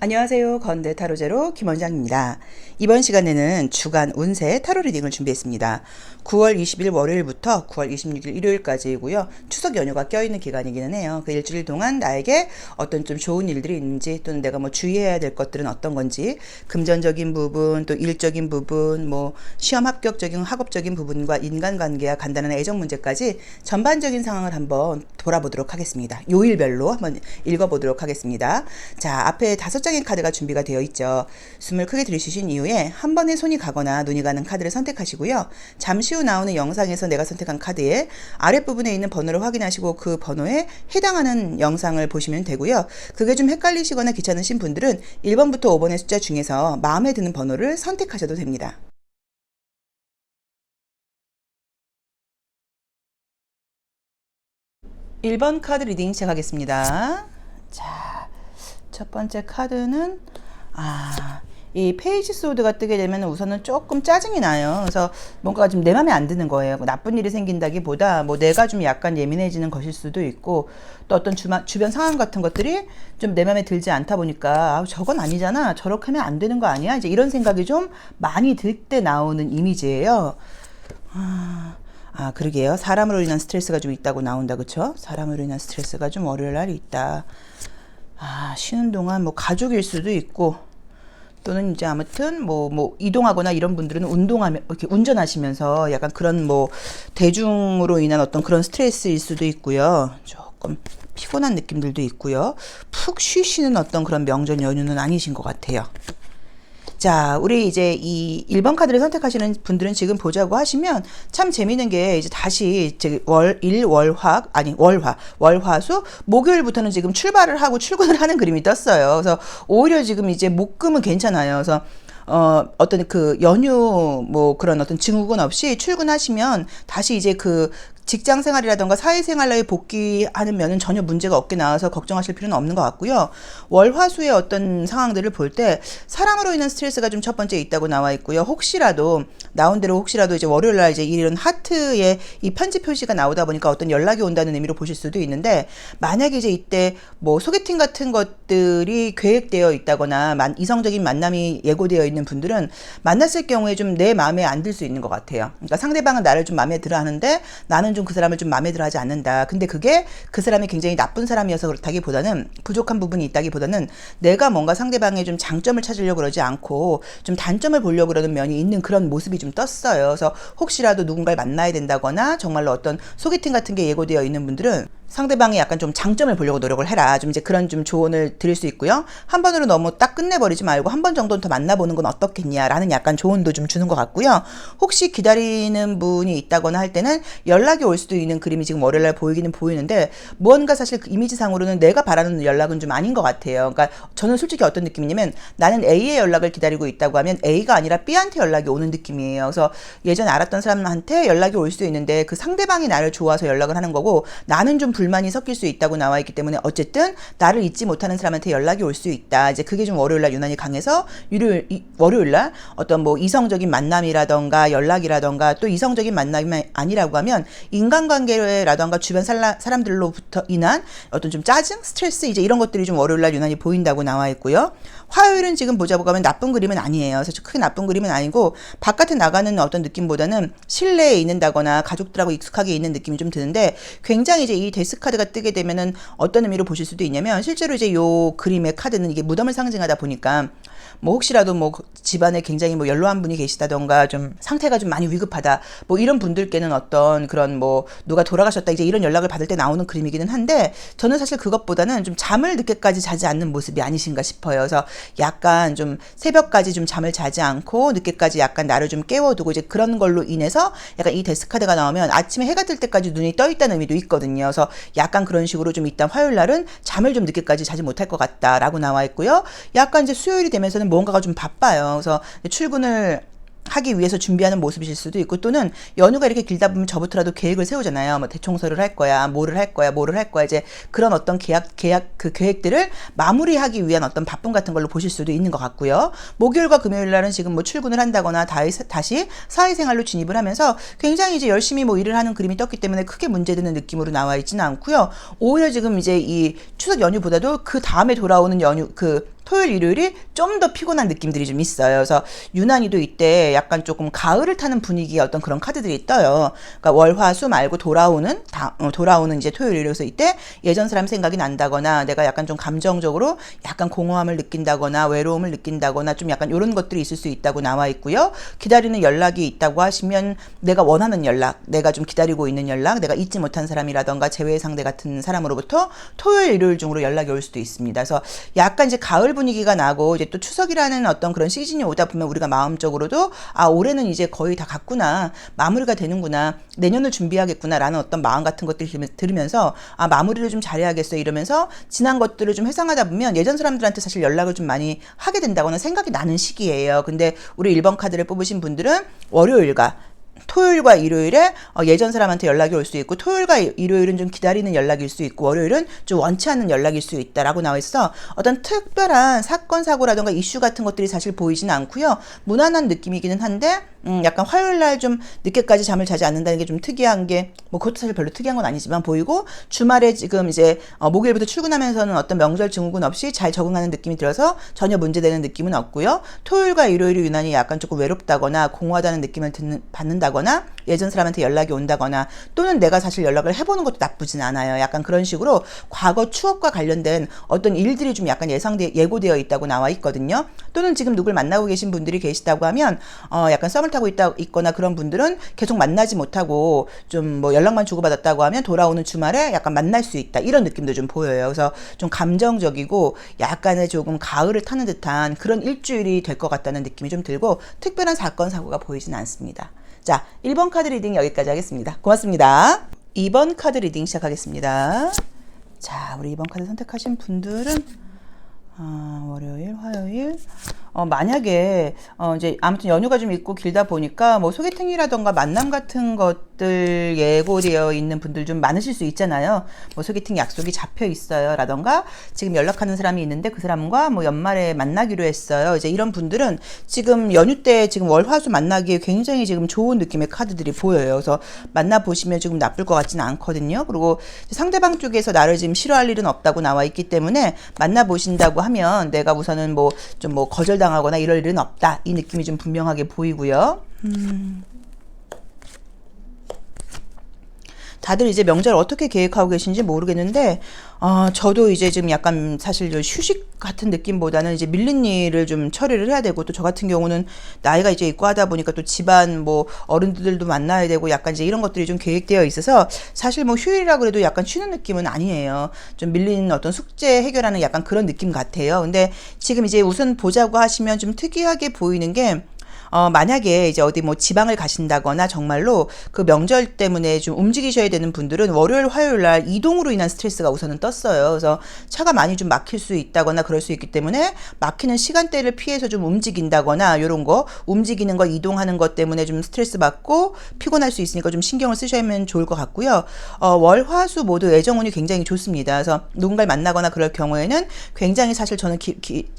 안녕하세요. 건대 타로제로 김원장입니다. 이번 시간에는 주간 운세 타로 리딩을 준비했습니다. 9월 20일 월요일부터 9월 26일 일요일까지이고요. 추석 연휴가 껴있는 기간이기는 해요. 그 일주일 동안 나에게 어떤 좀 좋은 일들이 있는지, 또는 내가 뭐 주의해야 될 것들은 어떤 건지, 금전적인 부분, 또 일적인 부분, 뭐 시험 합격적인 학업적인 부분과 인간관계와 간단한 애정 문제까지 전반적인 상황을 한번 돌아보도록 하겠습니다. 요일별로 한번 읽어보도록 하겠습니다. 자, 앞에 5장의 카드가 준비가 되어 있죠. 숨을 크게 들이쉬신 이후에 한 번에 손이 가거나 눈이 가는 카드를 선택하시고요. 잠시 후 나오는 영상에서 내가 선택한 카드의 아랫부분에 있는 번호를 확인하시고 그 번호에 해당하는 영상을 보시면 되고요. 그게 좀 헷갈리시거나 귀찮으신 분들은 1번부터 5번의 숫자 중에서 마음에 드는 번호를 선택하셔도 됩니다. 1번 카드 리딩 시작하겠습니다. 자, 첫 번째 카드는 이 페이지 소드가 뜨게 되면 우선은 조금 짜증이 나요. 그래서 뭔가 좀 내 맘에 안 드는 거예요. 나쁜 일이 생긴다기보다 뭐 내가 좀 약간 예민해지는 것일 수도 있고, 또 어떤 주변 상황 같은 것들이 좀 내 맘에 들지 않다 보니까 저건 아니잖아, 저렇게 하면 안 되는 거 아니야, 이제 이런 생각이 좀 많이 들 때 나오는 이미지예요. 그러게요. 사람으로 인한 스트레스가 좀 있다고 나온다, 그쵸? 사람으로 인한 스트레스가 좀 월요일 날이 있다. 쉬는 동안 뭐 가족일 수도 있고, 또는 이제 아무튼 뭐 이동하거나 이런 분들은 이렇게 운전하시면서 약간 그런 뭐 대중으로 인한 어떤 그런 스트레스일 수도 있고요. 조금 피곤한 느낌들도 있고요. 푹 쉬시는 어떤 그런 명절 연휴는 아니신 것 같아요. 자, 우리 이제 이 1번 카드를 선택하시는 분들은 지금 보자고 하시면 참 재미있는 게, 이제 다시 월화수, 목요일부터는 지금 출발을 하고 출근을 하는 그림이 떴어요. 그래서 오히려 지금 이제 목금은 괜찮아요. 그래서 어떤 그 연휴 뭐 그런 어떤 증후군 없이 출근하시면 다시 이제 그 직장 생활이라던가 사회생활에 복귀하는 면은 전혀 문제가 없게 나와서 걱정하실 필요는 없는 것 같고요. 월화수의 어떤 상황들을 볼 때 사람으로 인한 스트레스가 좀 첫 번째 있다고 나와 있고요. 혹시라도 나온 대로 혹시라도 이제 월요일 날 이제 이런 하트에 이 편지 표시가 나오다 보니까 어떤 연락이 온다는 의미로 보실 수도 있는데, 만약에 이제 이때 뭐 소개팅 같은 것들이 계획되어 있다거나 이성적인 만남이 예고되어 있는 분들은 만났을 경우에 좀 내 마음에 안 들 수 있는 것 같아요. 그러니까 상대방은 나를 좀 마음에 들어 하는데 나는 좀 그 사람을 좀 마음에 들어 하지 않는다. 근데 그게 그 사람이 굉장히 나쁜 사람이어서 그렇다기보다는, 부족한 부분이 있다기보다는 내가 뭔가 상대방의 좀 장점을 찾으려고 그러지 않고 좀 단점을 보려고 그러는 면이 있는 그런 모습이 좀 떴어요. 그래서 혹시라도 누군가를 만나야 된다거나 정말로 어떤 소개팅 같은 게 예고되어 있는 분들은 상대방이 약간 좀 장점을 보려고 노력을 해라. 좀 이제 그런 좀 조언을 드릴 수 있고요. 한 번으로 너무 딱 끝내버리지 말고 한 번 정도는 더 만나보는 건 어떻겠냐라는 약간 조언도 좀 주는 것 같고요. 혹시 기다리는 분이 있다거나 할 때는 연락이 올 수도 있는 그림이 지금 월요일날 보이기는 보이는데, 무언가 사실 그 이미지상으로는 내가 바라는 연락은 좀 아닌 것 같아요. 그러니까 저는 솔직히 어떤 느낌이냐면, 나는 A의 연락을 기다리고 있다고 하면 A가 아니라 B한테 연락이 오는 느낌이에요. 그래서 예전에 알았던 사람한테 연락이 올 수 있는데 그 상대방이 나를 좋아서 연락을 하는 거고, 나는 좀 불만이 섞일 수 있다고 나와 있기 때문에 어쨌든 나를 잊지 못하는 사람한테 연락이 올 수 있다. 이제 그게 좀 월요일날 유난히 강해서 월요일날 어떤 뭐 이성적인 만남이라던가 연락이라던가, 또 이성적인 만남이 아니라고 하면 인간관계라던가 주변 사람들로부터 인한 어떤 좀 짜증, 스트레스, 이제 이런 것들이 좀 월요일날 유난히 보인다고 나와 있고요. 화요일은 지금 보자고 하면 나쁜 그림은 아니에요. 그래서 크게 나쁜 그림은 아니고, 바깥에 나가는 어떤 느낌보다는 실내에 있는다거나 가족들하고 익숙하게 있는 느낌이 좀 드는데, 굉장히 이제 이 데스카드가 뜨게 되면은 어떤 의미로 보실 수도 있냐면, 실제로 이제 요 그림의 카드는 이게 무덤을 상징하다 보니까 뭐 혹시라도 뭐 집안에 굉장히 뭐 연로한 분이 계시다던가 좀 상태가 좀 많이 위급하다, 뭐 이런 분들께는 어떤 그런 뭐 누가 돌아가셨다, 이제 이런 연락을 받을 때 나오는 그림이기는 한데, 저는 사실 그것보다는 좀 잠을 늦게까지 자지 않는 모습이 아니신가 싶어요. 그래서 약간 좀 새벽까지 좀 잠을 자지 않고 늦게까지 약간 나를 좀 깨워두고, 이제 그런 걸로 인해서 약간 이 데스카드가 나오면 아침에 해가 뜰 때까지 눈이 떠 있다는 의미도 있거든요. 그래서 약간 그런 식으로 좀 일단 화요일 날은 잠을 좀 늦게까지 자지 못할 것 같다라고 나와 있고요. 약간 이제 수요일이 되면서는 뭔가가 좀 바빠요. 그래서 출근을 하기 위해서 준비하는 모습이실 수도 있고, 또는 연휴가 이렇게 길다 보면 저부터라도 계획을 세우잖아요. 뭐 대청소를 할 거야, 뭐를 할 거야, 이제 그런 어떤 그 계획들을 마무리하기 위한 어떤 바쁨 같은 걸로 보실 수도 있는 것 같고요. 목요일과 금요일 날은 지금 뭐 출근을 한다거나 다시 사회생활로 진입을 하면서 굉장히 이제 열심히 뭐 일을 하는 그림이 떴기 때문에 크게 문제되는 느낌으로 나와 있지는 않고요. 오히려 지금 이제 이 추석 연휴보다도 그 다음에 돌아오는 연휴, 토요일, 일요일이 좀 더 피곤한 느낌들이 좀 있어요. 그래서 유난히도 이때 약간 조금 가을을 타는 분위기의 어떤 그런 카드들이 떠요. 그러니까 월, 화, 수 말고 돌아오는 이제 토요일, 일요일에서 이때 예전 사람 생각이 난다거나 내가 약간 좀 감정적으로 약간 공허함을 느낀다거나 외로움을 느낀다거나 좀 약간 이런 것들이 있을 수 있다고 나와 있고요. 기다리는 연락이 있다고 하시면 내가 원하는 연락, 내가 좀 기다리고 있는 연락, 내가 잊지 못한 사람이라던가 재회의 상대 같은 사람으로부터 토요일, 일요일 중으로 연락이 올 수도 있습니다. 그래서 약간 이제 가을 분위기가 나고 이제 또 추석이라는 어떤 그런 시즌이 오다 보면 우리가 마음적으로도 아, 올해는 이제 거의 다 갔구나. 마무리가 되는구나. 내년을 준비하겠구나. 라는 어떤 마음 같은 것들을 들으면서 아, 마무리를 좀 잘해야겠어. 이러면서 지난 것들을 좀 회상하다 보면 예전 사람들한테 사실 연락을 좀 많이 하게 된다거나 생각이 나는 시기예요. 근데 우리 1번 카드를 뽑으신 분들은 월요일과 토요일과 일요일에 예전 사람한테 연락이 올 수 있고 토요일과 일요일은 좀 기다리는 연락일 수 있고 월요일은 좀 원치 않는 연락일 수 있다라고 나와 있어 어떤 특별한 사건 사고라던가 이슈 같은 것들이 사실 보이지는 않고요. 무난한 느낌이기는 한데 약간 화요일 날 좀 늦게까지 잠을 자지 않는다는 게 좀 특이한 게 뭐 그것도 사실 별로 특이한 건 아니지만 보이고 주말에 지금 이제 목요일부터 출근하면서는 어떤 명절 증후군 없이 잘 적응하는 느낌이 들어서 전혀 문제되는 느낌은 없고요. 토요일과 일요일이 유난히 약간 조금 외롭다거나 공허하다는 느낌을 받는다거나 예전 사람한테 연락이 온다거나 또는 내가 사실 연락을 해보는 것도 나쁘진 않아요. 약간 그런 식으로 과거 추억과 관련된 어떤 일들이 좀 약간 예고되어 있다고 나와 있거든요. 또는 지금 누굴 만나고 계신 분들이 계시다고 하면 약간 썸을 타고 있거나 그런 분들은 계속 만나지 못하고 좀 뭐 연락만 주고받았다고 하면 돌아오는 주말에 약간 만날 수 있다 이런 느낌도 좀 보여요. 그래서 좀 감정적이고 약간의 조금 가을을 타는 듯한 그런 일주일이 될 것 같다는 느낌이 좀 들고 특별한 사건 사고가 보이진 않습니다. 자, 1번 카드 리딩 여기까지 하겠습니다. 고맙습니다. 2번 카드 리딩 시작하겠습니다. 자, 우리 2번 카드 선택하신 분들은 월요일, 화요일. 만약에, 이제, 아무튼 연휴가 좀 있고 길다 보니까, 뭐, 소개팅이라던가 만남 같은 것들 예고되어 있는 분들 좀 많으실 수 있잖아요. 뭐, 소개팅 약속이 잡혀 있어요. 라던가, 지금 연락하는 사람이 있는데 그 사람과 뭐, 연말에 만나기로 했어요. 이제 이런 분들은 지금 연휴 때 지금 월, 화, 수 만나기에 굉장히 지금 좋은 느낌의 카드들이 보여요. 그래서 만나보시면 지금 나쁠 것 같지는 않거든요. 그리고 상대방 쪽에서 나를 지금 싫어할 일은 없다고 나와 있기 때문에 만나보신다고 하면 내가 우선은 뭐, 좀 뭐, 거절당하거나 이럴 일은 없다. 이 느낌이 좀 분명하게 보이고요. 다들 이제 명절 어떻게 계획하고 계신지 모르겠는데, 저도 이제 지금 약간 사실 휴식 같은 느낌보다는 이제 밀린 일을 좀 처리를 해야 되고, 또 저 같은 경우는 나이가 이제 있고 하다 보니까 또 집안 뭐 어른들도 만나야 되고 약간 이제 이런 것들이 좀 계획되어 있어서 사실 뭐 휴일이라 그래도 약간 쉬는 느낌은 아니에요. 좀 밀린 어떤 숙제 해결하는 약간 그런 느낌 같아요. 근데 지금 이제 우선 보자고 하시면 좀 특이하게 보이는 게 만약에 이제 어디 뭐 지방을 가신다거나 정말로 그 명절 때문에 좀 움직이셔야 되는 분들은 월요일, 화요일 날 이동으로 인한 스트레스가 우선은 떴어요. 그래서 차가 많이 좀 막힐 수 있다거나 그럴 수 있기 때문에 막히는 시간대를 피해서 좀 움직인다거나 이런 거, 움직이는 거, 이동하는 것 때문에 좀 스트레스 받고 피곤할 수 있으니까 좀 신경을 쓰시면 좋을 것 같고요. 월, 화, 수 모두 애정운이 굉장히 좋습니다. 그래서 누군가를 만나거나 그럴 경우에는 굉장히 사실 저는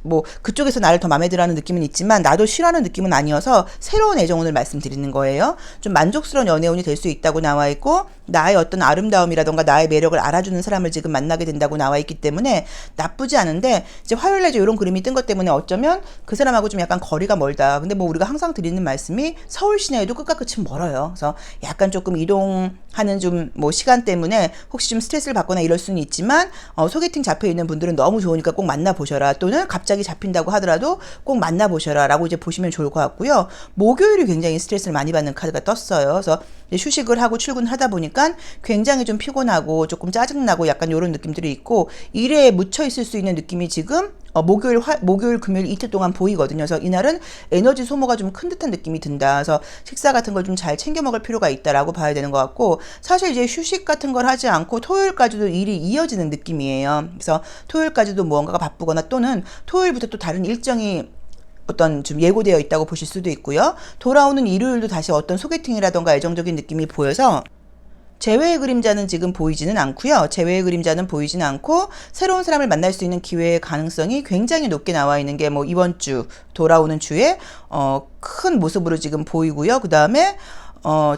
뭐 그쪽에서 나를 더 마음에 들어하는 느낌은 있지만 나도 싫어하는 느낌은 아니어서 새로운 애정운을 말씀드리는 거예요. 좀 만족스러운 연애운이 될 수 있다고 나와 있고 나의 어떤 아름다움이라던가 나의 매력을 알아주는 사람을 지금 만나게 된다고 나와 있기 때문에 나쁘지 않은데 이제 화요일에 이런 그림이 뜬 것 때문에 어쩌면 그 사람하고 좀 약간 거리가 멀다. 근데 뭐 우리가 항상 드리는 말씀이 서울 시내에도 끝과 끝이 멀어요. 그래서 약간 조금 이동하는 좀 뭐 시간 때문에 혹시 좀 스트레스를 받거나 이럴 수는 있지만 소개팅 잡혀 있는 분들은 너무 좋으니까 꼭 만나보셔라. 또는 갑자기 잡힌다고 하더라도 꼭 만나보셔라 라고 이제 보시면 좋을 것 같고요. 목요일이 굉장히 스트레스를 많이 받는 카드가 떴어요. 그래서 휴식을 하고 출근하다 보니까 굉장히 좀 피곤하고 조금 짜증나고 약간 이런 느낌들이 있고 일에 묻혀 있을 수 있는 느낌이 지금 목요일, 금요일 이틀 동안 보이거든요. 그래서 이날은 에너지 소모가 좀 큰 듯한 느낌이 든다. 그래서 식사 같은 걸 좀 잘 챙겨 먹을 필요가 있다라고 봐야 되는 것 같고 사실 이제 휴식 같은 걸 하지 않고 토요일까지도 일이 이어지는 느낌이에요. 그래서 토요일까지도 무언가가 바쁘거나 또는 토요일부터 또 다른 일정이 어떤 좀 예고되어 있다고 보실 수도 있고요. 돌아오는 일요일도 다시 어떤 소개팅이라던가 애정적인 느낌이 보여서 재회의 그림자는 지금 보이지는 않고요. 재회의 그림자는 보이지는 않고 새로운 사람을 만날 수 있는 기회의 가능성이 굉장히 높게 나와 있는 게 뭐 이번 주 돌아오는 주에 큰 모습으로 지금 보이고요. 그 다음에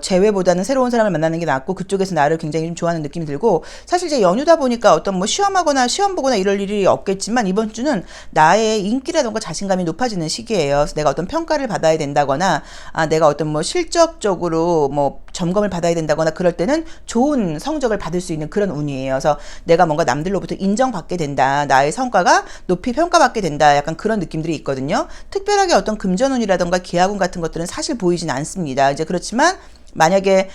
재회보다는 새로운 사람을 만나는 게 낫고 그쪽에서 나를 굉장히 좀 좋아하는 느낌이 들고 사실 이제 연휴다 보니까 어떤 뭐 시험하거나 시험 보거나 이럴 일이 없겠지만 이번 주는 나의 인기라던가 자신감이 높아지는 시기예요. 그래서 내가 어떤 평가를 받아야 된다거나 내가 어떤 뭐 실적적으로 뭐 점검을 받아야 된다거나 그럴 때는 좋은 성적을 받을 수 있는 그런 운이에요. 그래서 내가 뭔가 남들로부터 인정받게 된다. 나의 성과가 높이 평가받게 된다. 약간 그런 느낌들이 있거든요. 특별하게 어떤 금전운이라던가 기하운 같은 것들은 사실 보이진 않습니다. 이제 그렇지만 만약에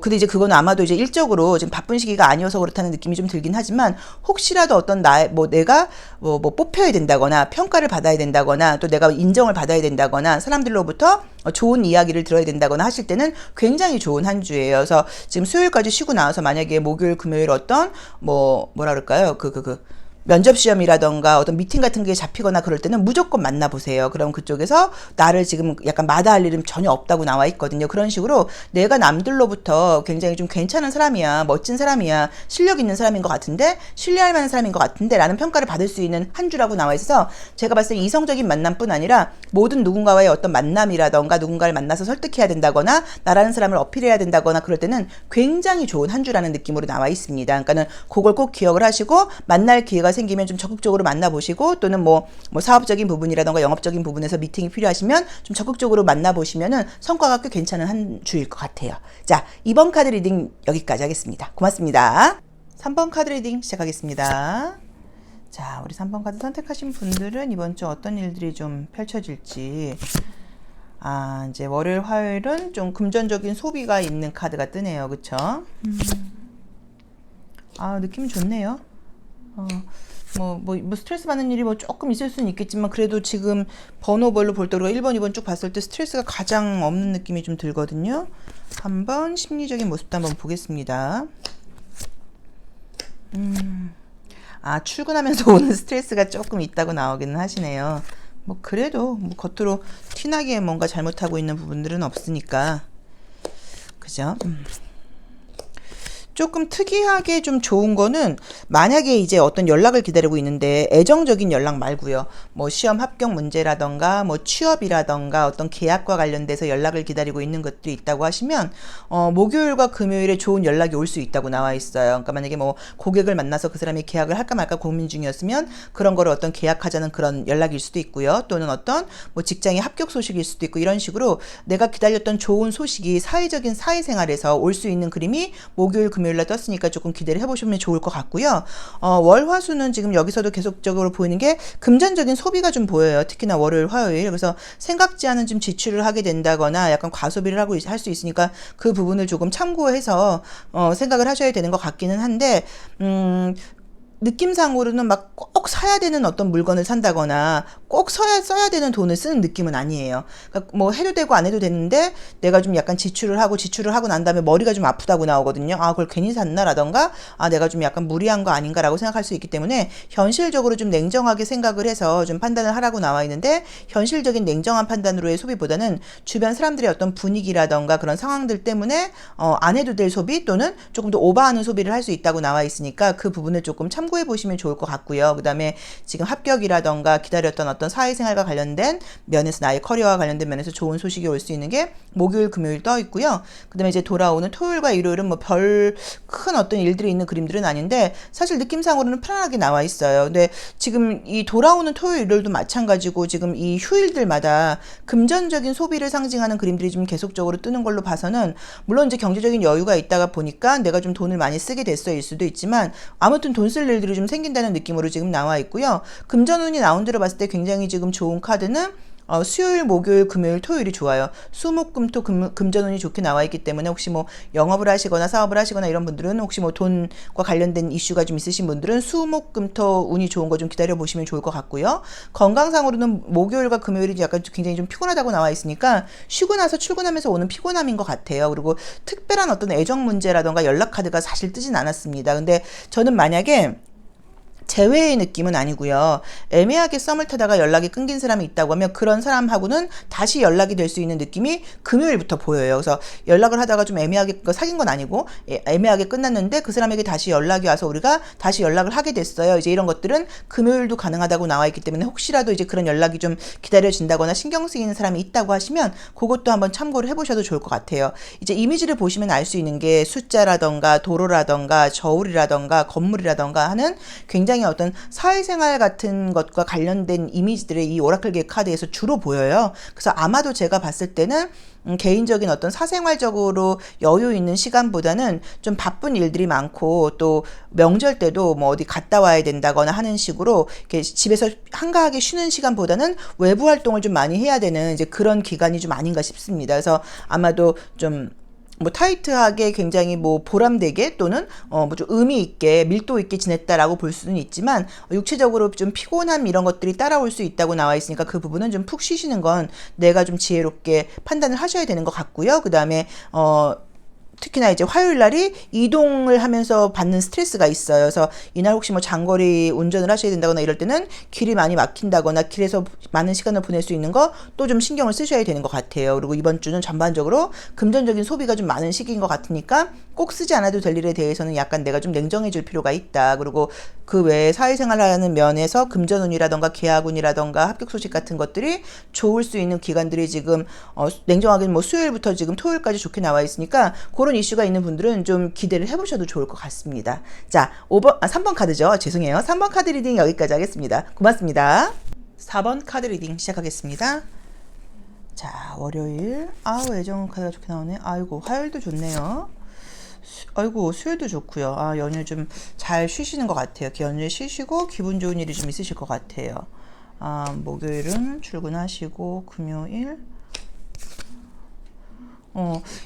근데 이제 그건 아마도 이제 일적으로 지금 바쁜 시기가 아니어서 그렇다는 느낌이 좀 들긴 하지만 혹시라도 어떤 내가 뽑혀야 된다거나 평가를 받아야 된다거나 또 내가 인정을 받아야 된다거나 사람들로부터 좋은 이야기를 들어야 된다거나 하실 때는 굉장히 좋은 한 주예요. 그래서 지금 수요일까지 쉬고 나와서 만약에 목요일, 금요일 어떤 뭐라 그럴까요? 면접 시험이라던가 어떤 미팅 같은 게 잡히거나 그럴 때는 무조건 만나보세요. 그럼 그쪽에서 나를 지금 약간 마다할 일은 전혀 없다고 나와 있거든요. 그런 식으로 내가 남들로부터 굉장히 좀 괜찮은 사람이야, 멋진 사람이야, 실력 있는 사람인 것 같은데, 신뢰할 만한 사람인 것 같은데 라는 평가를 받을 수 있는 한 주라고 나와 있어서 제가 봤을 때 이성적인 만남뿐 아니라 모든 누군가와의 어떤 만남이라던가 누군가를 만나서 설득해야 된다거나 나라는 사람을 어필해야 된다거나 그럴 때는 굉장히 좋은 한 주라는 느낌으로 나와 있습니다. 그러니까는 그걸 꼭 기억을 하시고 만날 기회가 생기면 좀 적극적으로 만나보시고 또는 뭐 사업적인 부분이라던가 영업적인 부분에서 미팅이 필요하시면 좀 적극적으로 만나보시면은 성과가 꽤 괜찮은 한 주일 것 같아요. 자, 2번 카드 리딩 여기까지 하겠습니다. 고맙습니다. 3번 카드 리딩 시작하겠습니다. 자, 우리 3번 카드 선택하신 분들은 이번 주 어떤 일들이 좀 펼쳐질지. 이제 월요일, 화요일은 좀 금전적인 소비가 있는 카드가 뜨네요. 그쵸? 느낌 좋네요. 스트레스 받는 일이 조금 있을 수는 있겠지만, 그래도 지금 번호별로 볼 때, 우리가 1번, 2번 쭉 봤을 때 스트레스가 가장 없는 느낌이 좀 들거든요. 한번 심리적인 모습도 한번 보겠습니다. 출근하면서 오는 스트레스가 조금 있다고 나오기는 하시네요. 그래도, 겉으로 티나게 뭔가 잘못하고 있는 부분들은 없으니까. 그죠? 조금 특이하게 좀 좋은 거는 만약에 이제 어떤 연락을 기다리고 있는데 애정적인 연락 말고요. 시험 합격 문제라던가 취업이라던가 어떤 계약과 관련돼서 연락을 기다리고 있는 것들이 있다고 하시면 목요일과 금요일에 좋은 연락이 올 수 있다고 나와 있어요. 그러니까 만약에 고객을 만나서 그 사람이 계약을 할까 말까 고민 중이었으면 그런 거를 어떤 계약하자는 그런 연락일 수도 있고요. 또는 어떤 직장의 합격 소식일 수도 있고 이런 식으로 내가 기다렸던 좋은 소식이 사회적인 사회생활에서 올 수 있는 그림이 목요일 금요일 날 떴으니까 조금 기대를 해보시면 좋을 것 같고요. 월화수는 지금 여기서도 계속적으로 보이는 게 금전적인 소비가 좀 보여요. 특히나 월요일, 화요일. 그래서 생각지 않은 좀 지출을 하게 된다거나 약간 과소비를 할 수 있으니까 그 부분을 조금 참고해서 생각을 하셔야 되는 것 같기는 한데 느낌상으로는 꼭 사야 되는 어떤 물건을 산다거나 꼭 써야 되는 돈을 쓰는 느낌은 아니에요. 그러니까 해도 되고 안 해도 되는데 내가 좀 약간 지출을 하고 난 다음에 머리가 좀 아프다고 나오거든요. 그걸 괜히 샀나라던가 내가 좀 약간 무리한 거 아닌가라고 생각할 수 있기 때문에 현실적으로 좀 냉정하게 생각을 해서 좀 판단을 하라고 나와 있는데 현실적인 냉정한 판단으로의 소비보다는 주변 사람들의 어떤 분위기라던가 그런 상황들 때문에 안 해도 될 소비 또는 조금 더 오버하는 소비를 할 수 있다고 나와 있으니까 그 부분을 조금 참고해 보시면 좋을 것 같고요. 그 다음에 지금 합격이라던가 기다렸던 어떤 사회생활과 관련된 면에서 나의 커리어와 관련된 면에서 좋은 소식이 올 수 있는 게 목요일, 금요일 떠 있고요. 그 다음에 이제 돌아오는 토요일과 일요일은 별 큰 어떤 일들이 있는 그림들은 아닌데 사실 느낌상으로는 편안하게 나와 있어요. 근데 지금 이 돌아오는 토요일, 일요일도 마찬가지고 지금 이 휴일들마다 금전적인 소비를 상징하는 그림들이 좀 계속적으로 뜨는 걸로 봐서는 물론 이제 경제적인 여유가 있다가 보니까 내가 좀 돈을 많이 쓰게 됐어일 수도 있지만 아무튼 돈 쓸 일들이 좀 생긴다는 느낌으로 지금 나와 있고요. 금전운이 나온 대로 봤을 때 굉장히 지금 좋은 카드는 수요일, 목요일, 금요일, 토요일이 좋아요. 수목금토 금전운이 좋게 나와 있기 때문에 혹시 영업을 하시거나 사업을 하시거나 이런 분들은 혹시 돈과 관련된 이슈가 좀 있으신 분들은 수목금토 운이 좋은 거 좀 기다려 보시면 좋을 것 같고요. 건강상으로는 목요일과 금요일이 약간 굉장히 좀 피곤하다고 나와 있으니까 쉬고 나서 출근하면서 오는 피곤함인 것 같아요. 그리고 특별한 어떤 애정 문제라던가 연락 카드가 사실 뜨진 않았습니다. 근데 저는 만약에 제외의 느낌은 아니고요. 애매하게 썸을 타다가 연락이 끊긴 사람이 있다고 하면 그런 사람하고는 다시 연락이 될 수 있는 느낌이 금요일부터 보여요. 그래서 연락을 하다가 좀 애매하게 사귄 건 아니고 애매하게 끝났는데 그 사람에게 다시 연락이 와서 우리가 다시 연락을 하게 됐어요. 이제 이런 것들은 금요일도 가능하다고 나와 있기 때문에 혹시라도 이제 그런 연락이 좀 기다려진다거나 신경 쓰이는 사람이 있다고 하시면 그것도 한번 참고를 해보셔도 좋을 것 같아요. 이제 이미지를 보시면 알 수 있는 게 숫자라던가 도로라던가 저울이라던가 건물이라던가 하는 굉장히 어떤 사회생활 같은 것과 관련된 이미지들의 이 오라클계 카드에서 주로 보여요. 그래서 아마도 제가 봤을 때는 개인적인 어떤 사생활적으로 여유 있는 시간보다는 좀 바쁜 일들이 많고 또 명절 때도 뭐 어디 갔다 와야 된다거나 하는 식으로 이렇게 집에서 한가하게 쉬는 시간보다는 외부 활동을 좀 많이 해야 되는 이제 그런 기간이 좀 아닌가 싶습니다. 그래서 아마도 좀 뭐 타이트하게 굉장히 뭐 보람되게 또는 뭐 좀 의미 있게 밀도 있게 지냈다라고 볼 수는 있지만 육체적으로 좀 피곤함 이런 것들이 따라올 수 있다고 나와 있으니까 그 부분은 좀 푹 쉬시는 건 내가 좀 지혜롭게 판단을 하셔야 되는 것 같고요. 그 다음에 특히나 이제 화요일 날이 이동을 하면서 받는 스트레스가 있어요. 그래서 이날 혹시 뭐 장거리 운전을 하셔야 된다거나 이럴 때는 길이 많이 막힌다거나 길에서 많은 시간을 보낼 수 있는 거 또 좀 신경을 쓰셔야 되는 것 같아요. 그리고 이번 주는 전반적으로 금전적인 소비가 좀 많은 시기인 것 같으니까 꼭 쓰지 않아도 될 일에 대해서는 약간 내가 좀 냉정해질 필요가 있다. 그리고 그 외에 사회생활하는 면에서 금전운이라던가 계약운이라던가 합격 소식 같은 것들이 좋을 수 있는 기간들이 지금 냉정하게 뭐 수요일부터 지금 토요일까지 좋게 나와 있으니까 그런 이슈가 있는 분들은 좀 기대를 해보셔도 좋을 것 같습니다. 자, 3번 카드죠. 죄송해요. 3번 카드 리딩 여기까지 하겠습니다. 고맙습니다. 4번 카드 리딩 시작하겠습니다. 자, 월요일. 아우, 애정 카드가 좋게 나오네. 아이고, 화요일도 좋네요. 아이고, 수요일도 좋고요. 아, 연휴 좀 잘 쉬시는 것 같아요. 연휴에 쉬시고 기분 좋은 일이 좀 있으실 것 같아요. 아, 목요일은 출근하시고 금요일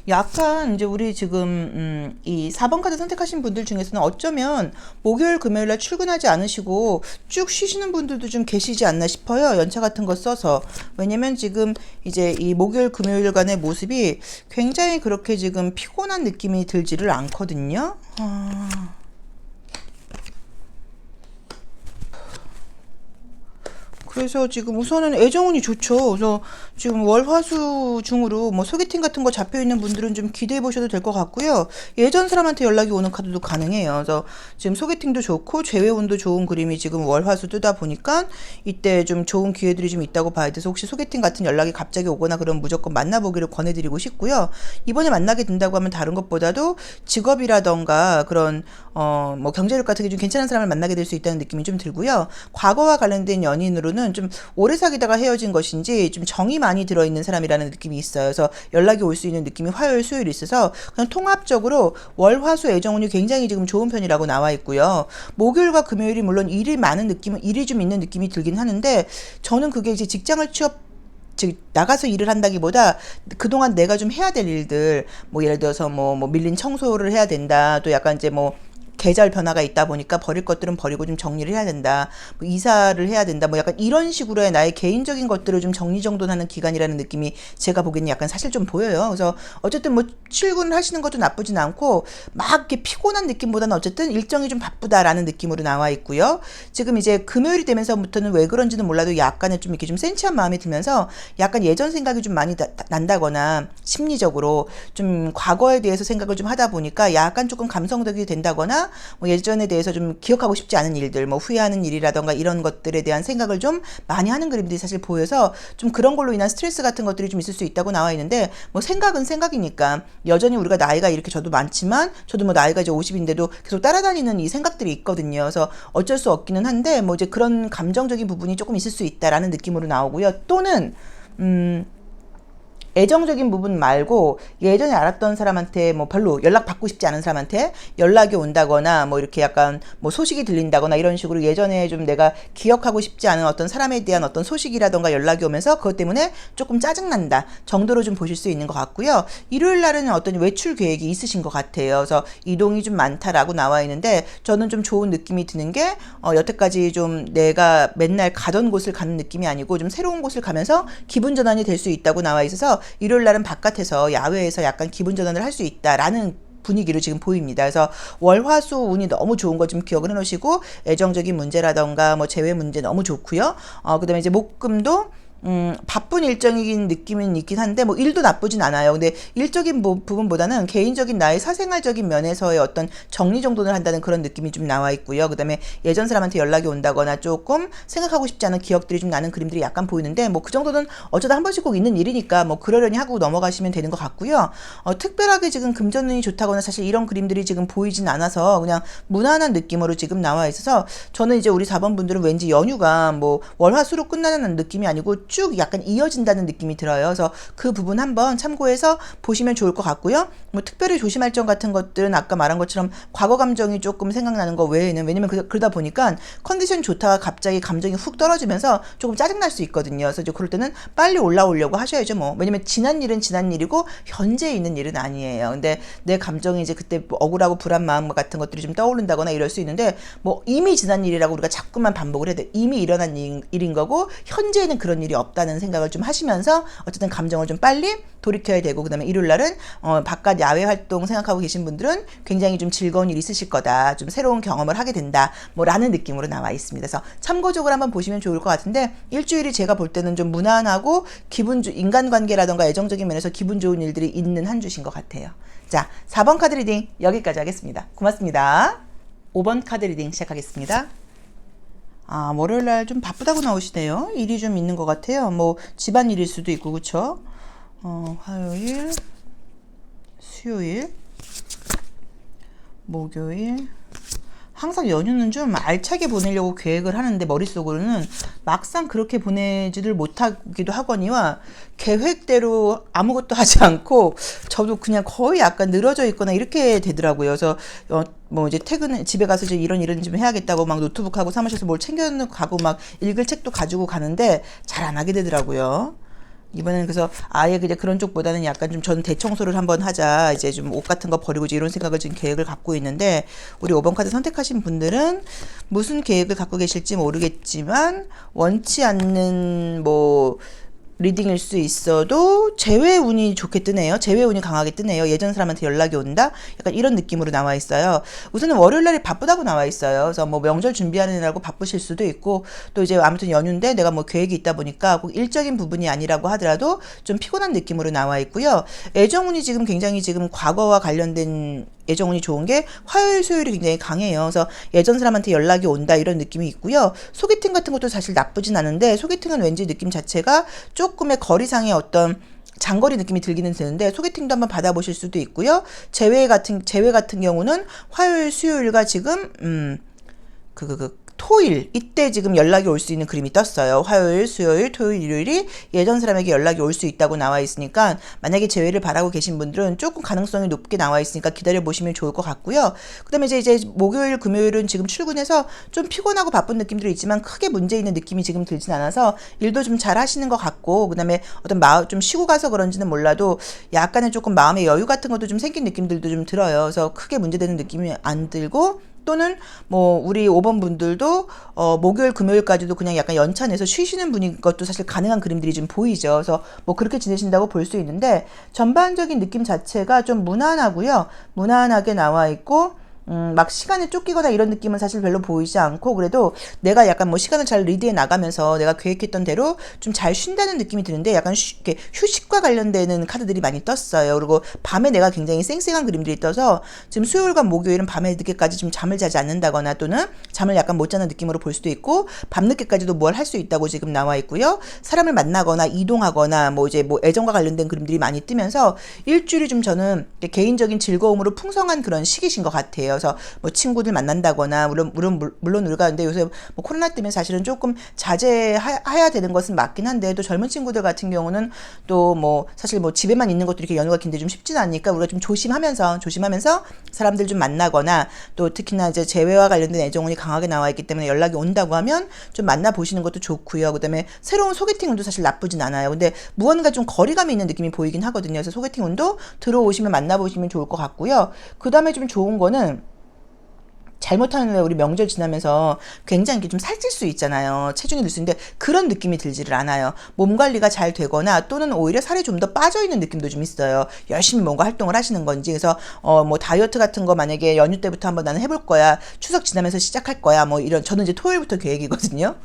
약간 이제 우리 지금 이 4번 카드 선택하신 분들 중에서는 어쩌면 목요일 금요일 날 출근하지 않으시고 쭉 쉬시는 분들도 좀 계시지 않나 싶어요. 연차 같은 거 써서. 왜냐면 지금 이제 이 목요일 금요일 간의 모습이 굉장히 그렇게 지금 피곤한 느낌이 들지를 않거든요. 그래서 지금 우선은 애정운이 좋죠. 그래서 지금 월화수 중으로 뭐 소개팅 같은 거 잡혀 있는 분들은 좀 기대해 보셔도 될 것 같고요. 예전 사람한테 연락이 오는 카드도 가능해요. 그래서 지금 소개팅도 좋고 재회운도 좋은 그림이 지금 월화수 뜨다 보니까 이때 좀 좋은 기회들이 좀 있다고 봐야 돼서 혹시 소개팅 같은 연락이 갑자기 오거나 그러면 무조건 만나보기를 권해드리고 싶고요. 이번에 만나게 된다고 하면 다른 것보다도 직업이라던가 그런 뭐 경제력 같은 게 좀 괜찮은 사람을 만나게 될 수 있다는 느낌이 좀 들고요. 과거와 관련된 연인으로는 좀 오래 사귀다가 헤어진 것인지 좀 정이 많이 들어있는 사람이라는 느낌이 있어요. 그래서 연락이 올 수 있는 느낌이 화요일, 수요일 있어서 그냥 통합적으로 월, 화, 수 애정운이 굉장히 지금 좋은 편이라고 나와 있고요. 목요일과 금요일이 물론 일이 많은 느낌은 일이 좀 있는 느낌이 들긴 하는데 저는 그게 이제 직장을 즉 나가서 일을 한다기보다 그동안 내가 좀 해야 될 일들 뭐 예를 들어서 뭐 밀린 청소를 해야 된다. 또 약간 이제 뭐 계절 변화가 있다 보니까 버릴 것들은 버리고 좀 정리를 해야 된다. 뭐 이사를 해야 된다. 뭐 약간 이런 식으로의 나의 개인적인 것들을 좀 정리정돈하는 기간이라는 느낌이 제가 보기에는 약간 사실 좀 보여요. 그래서 어쨌든 뭐 출근을 하시는 것도 나쁘진 않고 막 이렇게 피곤한 느낌보다는 어쨌든 일정이 좀 바쁘다라는 느낌으로 나와 있고요. 지금 이제 금요일이 되면서부터는 왜 그런지는 몰라도 약간의 좀 이렇게 좀 센치한 마음이 들면서 약간 예전 생각이 좀 많이 난다거나 심리적으로 좀 과거에 대해서 생각을 좀 하다 보니까 약간 조금 감성적이 된다거나 뭐 예전에 대해서 좀 기억하고 싶지 않은 일들, 뭐 후회하는 일이라던가 이런 것들에 대한 생각을 좀 많이 하는 그림들이 사실 보여서 좀 그런 걸로 인한 스트레스 같은 것들이 좀 있을 수 있다고 나와 있는데 뭐 생각은 생각이니까 여전히 우리가 나이가 이렇게 저도 많지만 저도 뭐 나이가 이제 50인데도 계속 따라다니는 이 생각들이 있거든요. 그래서 어쩔 수 없기는 한데 뭐 이제 그런 감정적인 부분이 조금 있을 수 있다라는 느낌으로 나오고요. 또는 애정적인 부분 말고 예전에 알았던 사람한테 뭐 별로 연락 받고 싶지 않은 사람한테 연락이 온다거나 뭐 이렇게 약간 뭐 소식이 들린다거나 이런 식으로 예전에 좀 내가 기억하고 싶지 않은 어떤 사람에 대한 어떤 소식이라던가 연락이 오면서 그것 때문에 조금 짜증난다 정도로 좀 보실 수 있는 것 같고요. 일요일 날은 어떤 외출 계획이 있으신 것 같아요. 그래서 이동이 좀 많다라고 나와 있는데 저는 좀 좋은 느낌이 드는 게 여태까지 좀 내가 맨날 가던 곳을 가는 느낌이 아니고 좀 새로운 곳을 가면서 기분 전환이 될 수 있다고 나와 있어서 일요일 날은 바깥에서 야외에서 약간 기분 전환을 할 수 있다라는 분위기로 지금 보입니다. 그래서 월화수 운이 너무 좋은 거 좀 기억을 해놓으시고 애정적인 문제라던가 뭐 재회 문제 너무 좋고요. 그다음에 이제 목금도 바쁜 일정인 느낌은 있긴 한데 뭐 일도 나쁘진 않아요. 근데 일적인 부분보다는 개인적인 나의 사생활적인 면에서의 어떤 정리정돈을 한다는 그런 느낌이 좀 나와 있고요. 그다음에 예전 사람한테 연락이 온다거나 조금 생각하고 싶지 않은 기억들이 좀 나는 그림들이 약간 보이는데 뭐 그 정도는 어쩌다 한 번씩 꼭 있는 일이니까 뭐 그러려니 하고 넘어가시면 되는 것 같고요. 특별하게 지금 금전운이 좋다거나 사실 이런 그림들이 지금 보이진 않아서 그냥 무난한 느낌으로 지금 나와 있어서 저는 이제 우리 4번 분들은 왠지 연휴가 뭐 월화수로 끝나는 느낌이 아니고 쭉 약간 이어진다는 느낌이 들어요. 그래서 그 부분 한번 참고해서 보시면 좋을 것 같고요. 뭐 특별히 조심할 점 같은 것들은 아까 말한 것처럼 과거 감정이 조금 생각나는 거 외에는 왜냐면 그러다 보니까 컨디션이 좋다가 갑자기 감정이 훅 떨어지면서 조금 짜증날 수 있거든요. 그래서 이제 그럴 때는 빨리 올라오려고 하셔야죠. 뭐 왜냐면 지난 일은 지난 일이고 현재에 있는 일은 아니에요. 근데 내 감정이 이제 그때 뭐 억울하고 불안 마음 같은 것들이 좀 떠오른다거나 이럴 수 있는데 뭐 이미 지난 일이라고 우리가 자꾸만 반복을 해야 돼. 이미 일어난 일인 거고 현재에는 그런 일이 없다는 생각을 좀 하시면서 어쨌든 감정을 좀 빨리 돌이켜야 되고 그다음에 일요일 날은 바깥 야외 활동 생각하고 계신 분들은 굉장히 좀 즐거운 일이 있으실 거다. 좀 새로운 경험을 하게 된다. 뭐라는 느낌으로 나와 있습니다. 그래서 참고적으로 한번 보시면 좋을 것 같은데 일주일이 제가 볼 때는 좀 무난하고 인간관계라던가 애정적인 면에서 기분 좋은 일들이 있는 한 주신 것 같아요. 자, 4번 카드 리딩 여기까지 하겠습니다. 고맙습니다. 5번 카드 리딩 시작하겠습니다. 월요일날 좀 바쁘다고 나오시네요. 일이 좀 있는 것 같아요. 뭐 집안일일 수도 있고 그쵸? 화요일, 수요일, 목요일 항상 연휴는 좀 알차게 보내려고 계획을 하는데 머릿속으로는 막상 그렇게 보내지를 못하기도 하거니와 계획대로 아무것도 하지 않고 저도 그냥 거의 약간 늘어져 있거나 이렇게 되더라고요. 그래서 뭐 이제 집에 가서 이제 이런 일은 좀 해야겠다고 막 노트북하고 사무실에서 뭘 챙겨가고 막 읽을 책도 가지고 가는데 잘 안 하게 되더라고요. 이번에는 그래서 아예 그냥 그런 쪽보다는 약간 좀 전 대청소를 한번 하자. 이제 좀 옷 같은 거 버리고 이런 생각을 지금 계획을 갖고 있는데 우리 5번 카드 선택하신 분들은 무슨 계획을 갖고 계실지 모르겠지만 원치 않는 뭐 리딩일 수 있어도 재회 운이 좋게 뜨네요. 재회 운이 강하게 뜨네요. 예전 사람한테 연락이 온다. 약간 이런 느낌으로 나와 있어요. 우선은 월요일 날이 바쁘다고 나와 있어요. 그래서 뭐 명절 준비하는 날고 바쁘실 수도 있고 또 이제 아무튼 연휴인데 내가 뭐 계획이 있다 보니까 꼭 일적인 부분이 아니라고 하더라도 좀 피곤한 느낌으로 나와 있고요. 애정 운이 지금 굉장히 지금 과거와 관련된 애정운이 좋은 게 화요일, 수요일이 굉장히 강해요. 그래서 예전 사람한테 연락이 온다 이런 느낌이 있고요. 소개팅 같은 것도 사실 나쁘진 않은데 소개팅은 왠지 느낌 자체가 조금의 거리상의 어떤 장거리 느낌이 들기는 드는데 소개팅도 한번 받아보실 수도 있고요. 재회 같은 경우는 화요일, 수요일과 지금 토일 이때 지금 연락이 올 수 있는 그림이 떴어요. 화요일, 수요일, 토요일, 일요일이 예전 사람에게 연락이 올 수 있다고 나와 있으니까 만약에 재회를 바라고 계신 분들은 조금 가능성이 높게 나와 있으니까 기다려 보시면 좋을 것 같고요. 그다음에 이제 목요일, 금요일은 지금 출근해서 좀 피곤하고 바쁜 느낌들이 있지만 크게 문제 있는 느낌이 지금 들진 않아서 일도 좀 잘 하시는 것 같고 그다음에 어떤 마음 좀 쉬고 가서 그런지는 몰라도 약간의 조금 마음의 여유 같은 것도 좀 생긴 느낌들도 좀 들어요. 그래서 크게 문제되는 느낌이 안 들고 또는 뭐 우리 5번 분들도 목요일 금요일까지도 그냥 약간 연차 내서 쉬시는 분인 것도 사실 가능한 그림들이 좀 보이죠. 그래서 뭐 그렇게 지내신다고 볼 수 있는데 전반적인 느낌 자체가 좀 무난하고요. 무난하게 나와 있고 막 시간에 쫓기거나 이런 느낌은 사실 별로 보이지 않고 그래도 내가 약간 뭐 시간을 잘 리드해 나가면서 내가 계획했던 대로 좀 잘 쉰다는 느낌이 드는데 약간 이렇게 휴식과 관련되는 카드들이 많이 떴어요. 그리고 밤에 내가 굉장히 쌩쌩한 그림들이 떠서 지금 수요일과 목요일은 밤에 늦게까지 좀 잠을 자지 않는다거나 또는 잠을 약간 못 자는 느낌으로 볼 수도 있고 밤늦게까지도 뭘 할 수 있다고 지금 나와 있고요. 사람을 만나거나 이동하거나 뭐 이제 뭐 애정과 관련된 그림들이 많이 뜨면서 일주일이 좀 저는 개인적인 즐거움으로 풍성한 그런 시기신 것 같아요. 그래서 뭐 친구들 만난다거나 물론 우리가 근데 요새 뭐 코로나 때문에 사실은 조금 자제해야 되는 것은 맞긴 한데 또 젊은 친구들 같은 경우는 또 뭐 사실 뭐 집에만 있는 것도 이렇게 연휴가 긴데 좀 쉽진 않으니까 우리가 좀 조심하면서 사람들 좀 만나거나 또 특히나 이제 재회와 관련된 애정운이 강하게 나와 있기 때문에 연락이 온다고 하면 좀 만나보시는 것도 좋고요. 그다음에 새로운 소개팅 운도 사실 나쁘진 않아요. 근데 무언가 좀 거리감이 있는 느낌이 보이긴 하거든요. 그래서 소개팅 운도 들어오시면 만나보시면 좋을 것 같고요. 그다음에 좀 좋은 거는 잘못하면 왜 우리 명절 지나면서 굉장히 이렇게 좀 살찔 수 있잖아요. 체중이 늘 수 있는데 그런 느낌이 들지를 않아요. 몸 관리가 잘 되거나 또는 오히려 살이 좀 더 빠져 있는 느낌도 좀 있어요. 열심히 뭔가 활동을 하시는 건지. 그래서 뭐 다이어트 같은 거 만약에 연휴 때부터 한번 나는 해볼 거야. 추석 지나면서 시작할 거야. 뭐 이런 저는 이제 토요일부터 계획이거든요.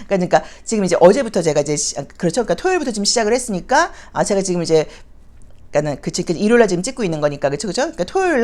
그러니까 지금 이제 어제부터 제가 이제 그렇죠. 그러니까 토요일부터 지금 시작을 했으니까 제가 지금 이제 그러니까는 그치 일요일 날 지금 찍고 있는 거니까 그쵸. 그러니까 토요일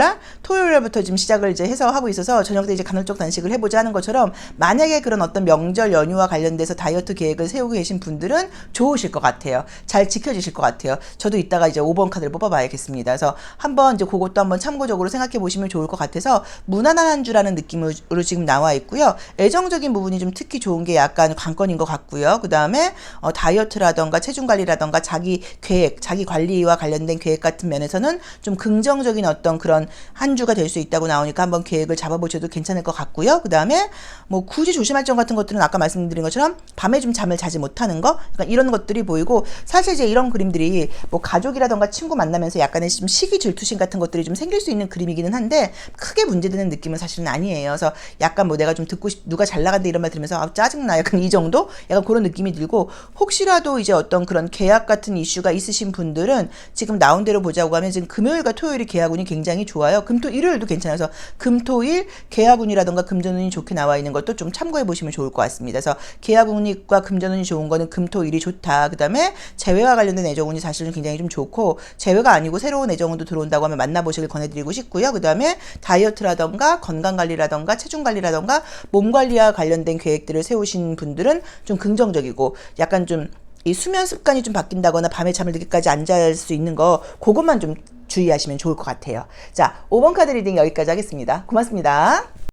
날부터 지금 시작을 이제 해서 하고 있어서 저녁 때 이제 간헐적 단식을 해보자 하는 것처럼 만약에 그런 어떤 명절 연휴와 관련돼서 다이어트 계획을 세우고 계신 분들은 좋으실 것 같아요. 잘 지켜지실 것 같아요. 저도 이따가 이제 5번 카드를 뽑아봐야겠습니다. 그래서 한번 이제 그것도 한번 참고적으로 생각해 보시면 좋을 것 같아서 무난한 한 주라는 느낌으로 지금 나와 있고요. 애정적인 부분이 좀 특히 좋은 게 약간 관건인 것 같고요. 그 다음에 다이어트라던가 체중 관리라던가 자기 계획, 자기 관리와 관련된 계획 같은 면에서는 좀 긍정적인 어떤 그런 한 주가 될 수 있다고 나오니까 한번 계획을 잡아보셔도 괜찮을 것 같고요. 그 다음에 뭐 굳이 조심할 점 같은 것들은 아까 말씀드린 것처럼 밤에 좀 잠을 자지 못하는 거, 그러니까 이런 것들이 보이고 사실 이제 이런 그림들이 뭐 가족이라던가 친구 만나면서 약간의 좀 시기 질투심 같은 것들이 좀 생길 수 있는 그림이기는 한데 크게 문제되는 느낌은 사실은 아니에요. 그래서 약간 뭐 내가 좀 누가 잘 나간다 이런 말 들으면서 짜증나 약간 이 정도? 약간 그런 느낌이 들고 혹시라도 이제 어떤 그런 계약 같은 이슈가 있으신 분들은 지금 나온 대로 보자고 하면 지금 금요일과 토요일이 계약운이 굉장히 좋아요. 일요일도 괜찮아서 금토일 계약운이라던가 금전운이 좋게 나와 있는 것도 좀 참고해 보시면 좋을 것 같습니다. 그래서 계약운과 금전운이 좋은 거는 금토일이 좋다. 그 다음에 재회와 관련된 애정운이 사실은 굉장히 좀 좋고 재회가 아니고 새로운 애정운도 들어온다고 하면 만나보시길 권해드리고 싶고요. 그 다음에 다이어트라던가 건강관리라던가 체중관리라던가 몸관리와 관련된 계획들을 세우신 분들은 좀 긍정적이고 약간 좀 이 수면 습관이 좀 바뀐다거나 밤에 잠을 늦게까지 안 잘 수 있는 거 그것만 좀 주의하시면 좋을 것 같아요. 자, 5번 카드 리딩 여기까지 하겠습니다. 고맙습니다.